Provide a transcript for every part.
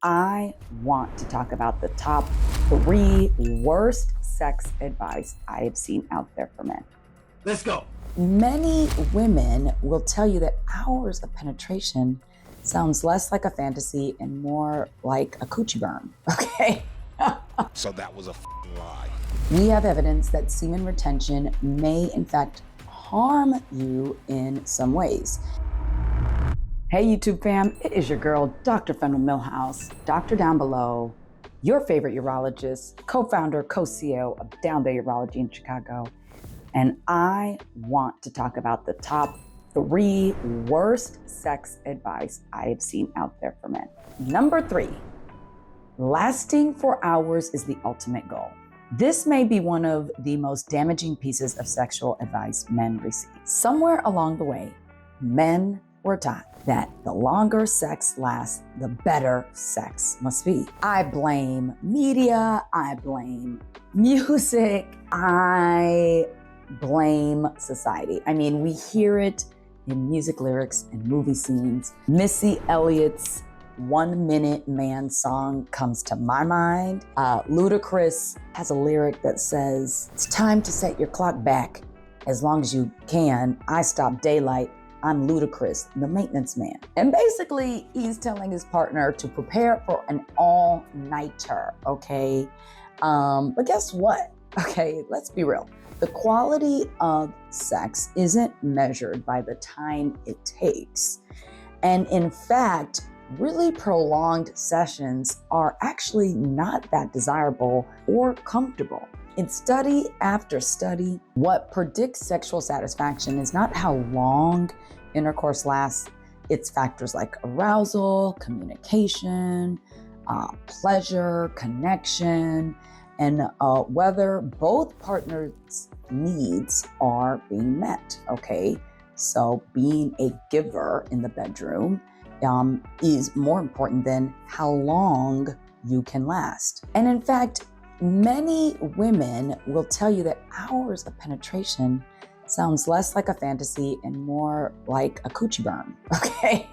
I want to talk about the top 3 worst sex advice I have seen out there for men. Let's go. Many women will tell you that hours of penetration sounds less like a fantasy and more like a coochie burn, okay? So that was a lie. We have evidence that semen retention may, in fact, harm you in some ways. Hey YouTube fam, it is your girl, Dr. Fenwa Milhouse, Doctor Down Below, your favorite urologist, co-founder, co-CEO of Down There Urology in Chicago. And I want to talk about the top 3 worst sex advice I have seen out there for men. Number 3, lasting for hours is the ultimate goal. This may be one of the most damaging pieces of sexual advice men receive. Somewhere along the way, men were taught that the longer sex lasts, the better sex must be. I blame media, I blame music, I blame society. I mean, we hear it in music lyrics and movie scenes. Missy Elliott's 1 Minute Man song comes to my mind. Ludacris has a lyric that says, "It's time to set your clock back as long as you can. I stop daylight. I'm Ludacris, the maintenance man." And basically, he's telling his partner to prepare for an all-nighter, okay? But guess what? Okay, let's be real. The quality of sex isn't measured by the time it takes. And in fact, really prolonged sessions are actually not that desirable or comfortable. In study after study, what predicts sexual satisfaction is not how long intercourse lasts. It's factors like arousal, communication, pleasure, connection, and whether both partners' needs are being met, okay? So being a giver in the bedroom is more important than how long you can last. And in fact, many women will tell you that hours of penetration sounds less like a fantasy and more like a coochie burn, okay?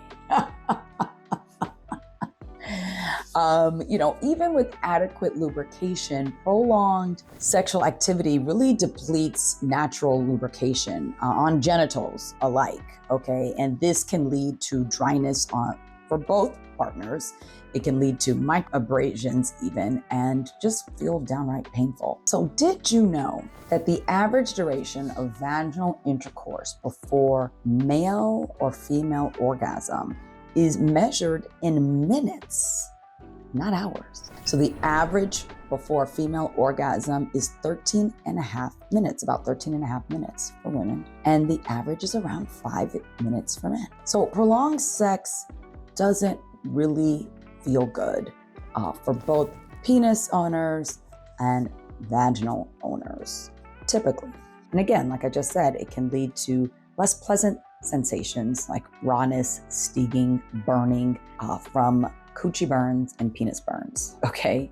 Even with adequate lubrication, prolonged sexual activity really depletes natural lubrication on genitals alike, okay? And this can lead to dryness for both partners. It can lead to microabrasions even, and just feel downright painful. So did you know that the average duration of vaginal intercourse before male or female orgasm is measured in minutes, not hours? So the average before female orgasm is 13 and a half minutes, about 13 and a half minutes for women. And the average is around 5 minutes for men. So prolonged sex doesn't really feel good for both penis owners and vaginal owners, typically. And again, like I just said, it can lead to less pleasant sensations like rawness, stinging, burning from coochie burns and penis burns, okay?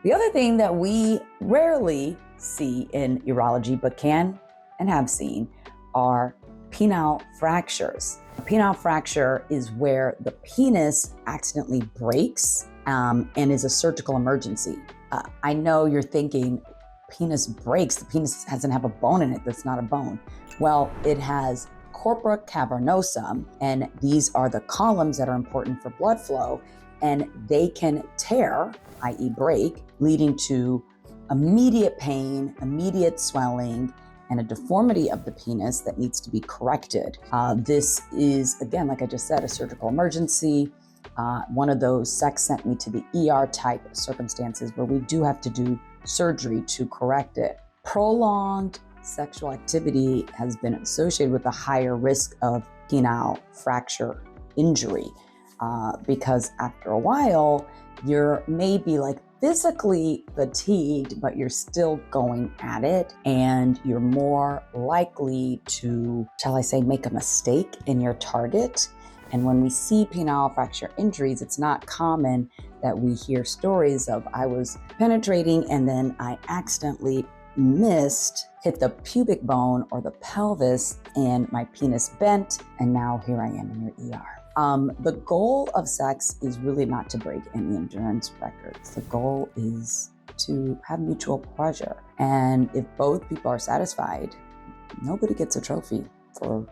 The other thing that we rarely see in urology, but can and have seen, are penile fractures. A penile fracture is where the penis accidentally breaks and is a surgical emergency. I know you're thinking, penis breaks, the penis doesn't have a bone in it. That's not a bone. Well, it has corpora cavernosa, and these are the columns that are important for blood flow, and they can tear, i.e. break, leading to immediate pain, immediate swelling, and a deformity of the penis that needs to be corrected. This is, again, like I just said, a surgical emergency, one of those sex sent me to the ER type circumstances where we do have to do surgery to correct it. Prolonged sexual activity has been associated with a higher risk of penile fracture injury because after a while, you're maybe like physically fatigued, but you're still going at it, and you're more likely to, shall I say, make a mistake in your target. And when we see penile fracture injuries, it's not common that we hear stories of, I was penetrating and then I accidentally hit the pubic bone or the pelvis, and my penis bent, and now here I am in your ER. The goal of sex is really not to break any endurance records. The goal is to have mutual pleasure. And if both people are satisfied, nobody gets a trophy for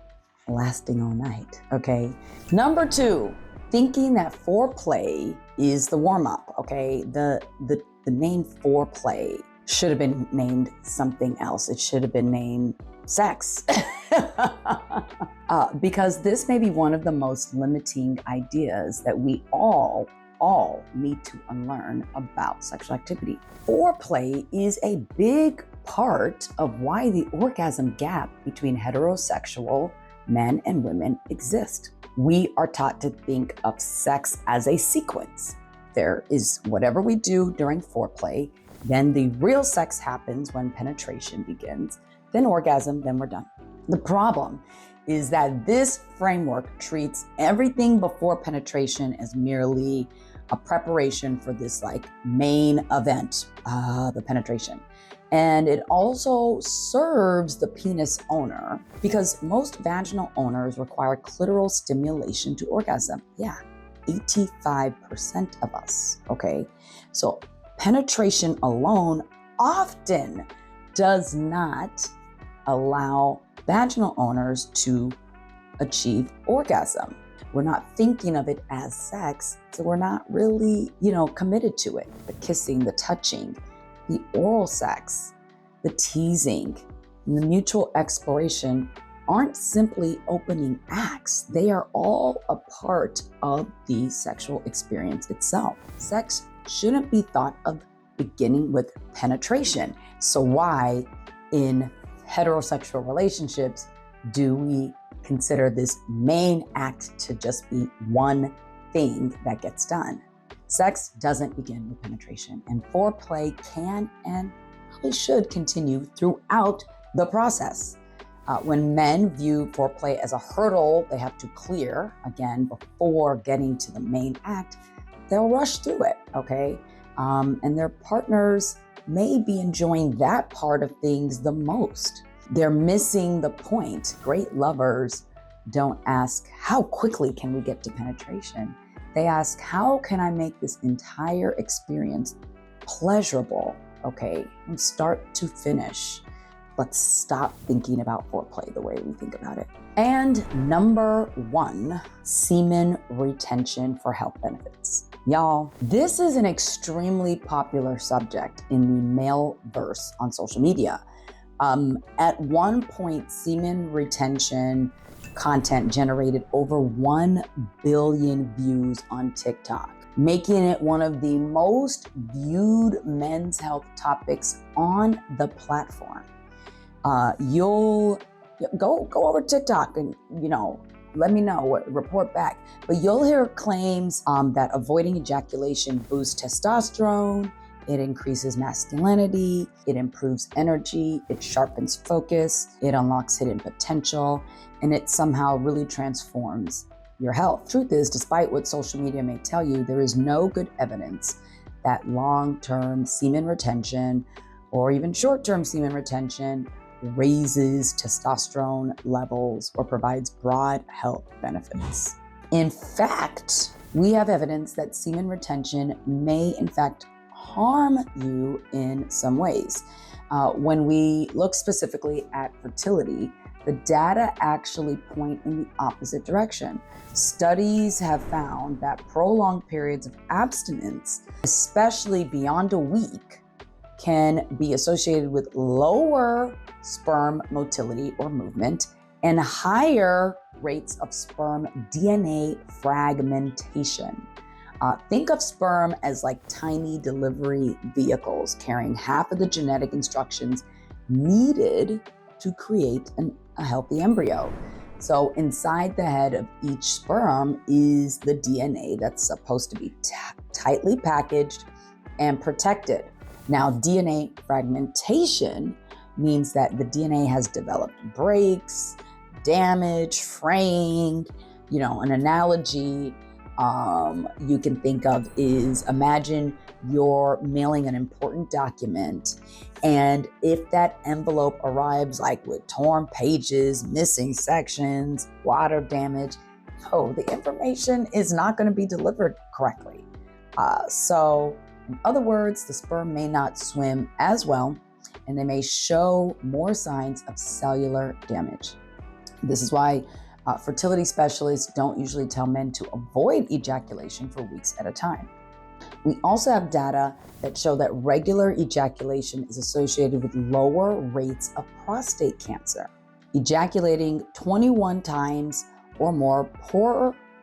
lasting all night, okay? Number 2, thinking that foreplay is the warm-up, okay? The name foreplay should have been named something else. It should have been named sex. Because this may be one of the most limiting ideas that we all need to unlearn about sexual activity. Foreplay is a big part of why the orgasm gap between heterosexual men and women exist. We are taught to think of sex as a sequence. There is whatever we do during foreplay, then the real sex happens when penetration begins, then orgasm, then we're done. The problem is that this framework treats everything before penetration as merely a preparation for this main event, the penetration. And it also serves the penis owner because most vaginal owners require clitoral stimulation to orgasm. Yeah, 85% of us, okay? So penetration alone often does not allow vaginal owners to achieve orgasm. We're not thinking of it as sex, so we're not really, committed to it. The kissing, the touching, the oral sex, the teasing, and the mutual exploration aren't simply opening acts. They are all a part of the sexual experience itself. Sex shouldn't be thought of beginning with penetration. So why in heterosexual relationships do we consider this main act to just be one thing that gets done? Sex doesn't begin with penetration, and foreplay can and probably should continue throughout the process. When men view foreplay as a hurdle they have to clear, again, before getting to the main act, they'll rush through it, okay? And their partners may be enjoying that part of things the most. They're missing the point. Great lovers don't ask, how quickly can we get to penetration? They ask, how can I make this entire experience pleasurable, okay, from start to finish? Let's stop thinking about foreplay the way we think about it. And number 1, semen retention for health benefits. Y'all, this is an extremely popular subject in the male verse on social media. At one point, semen retention content generated over 1 billion views on TikTok, making it one of the most viewed men's health topics on the platform. You'll go over TikTok and, let me know, report back. But you'll hear claims that avoiding ejaculation boosts testosterone, it increases masculinity, it improves energy, it sharpens focus, it unlocks hidden potential, and it somehow really transforms your health. Truth is, despite what social media may tell you, there is no good evidence that long-term semen retention or even short-term semen retention raises testosterone levels or provides broad health benefits. In fact, we have evidence that semen retention may in fact harm you in some ways. When we look specifically at fertility, the data actually point in the opposite direction. Studies have found that prolonged periods of abstinence, especially beyond a week, can be associated with lower sperm motility or movement and higher rates of sperm DNA fragmentation. Think of sperm as like tiny delivery vehicles carrying half of the genetic instructions needed to create a healthy embryo. So inside the head of each sperm is the DNA that's supposed to be tightly packaged and protected. Now, DNA fragmentation means that the DNA has developed breaks, damage, fraying. An analogy you can think of is, imagine you're mailing an important document, and if that envelope arrives with torn pages, missing sections, water damage, though, the information is not going to be delivered correctly. So in other words, the sperm may not swim as well, and they may show more signs of cellular damage. This is why fertility specialists don't usually tell men to avoid ejaculation for weeks at a time. We also have data that show that regular ejaculation is associated with lower rates of prostate cancer. Ejaculating 21 times or more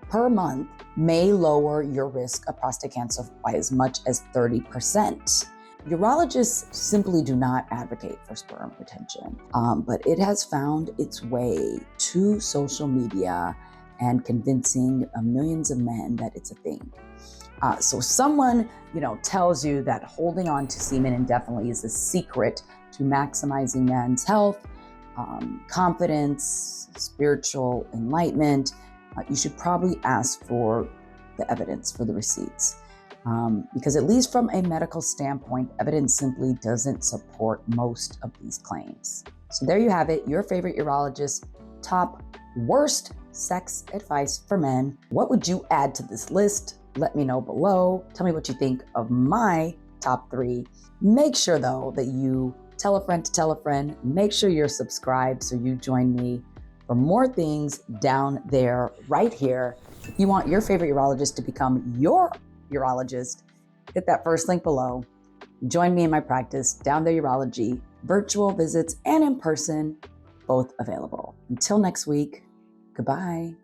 per month may lower your risk of prostate cancer by as much as 30%. Urologists simply do not advocate for sperm retention, but it has found its way to social media and convincing millions of men that it's a thing. So someone, tells you that holding on to semen indefinitely is a secret to maximizing men's health, confidence, spiritual enlightenment, you should probably ask for the evidence, for the receipts. Because at least from a medical standpoint, evidence simply doesn't support most of these claims. So there you have it, your favorite urologist, top worst sex advice for men. What would you add to this list? Let me know below. Tell me what you think of my top 3. Make sure though that you tell a friend to tell a friend. Make sure you're subscribed so you join me for more things down there right here. If you want your favorite urologist to become your urologist, hit that first link below. Join me in my practice, Down There Urology, virtual visits and in person, both available. Until next week, goodbye.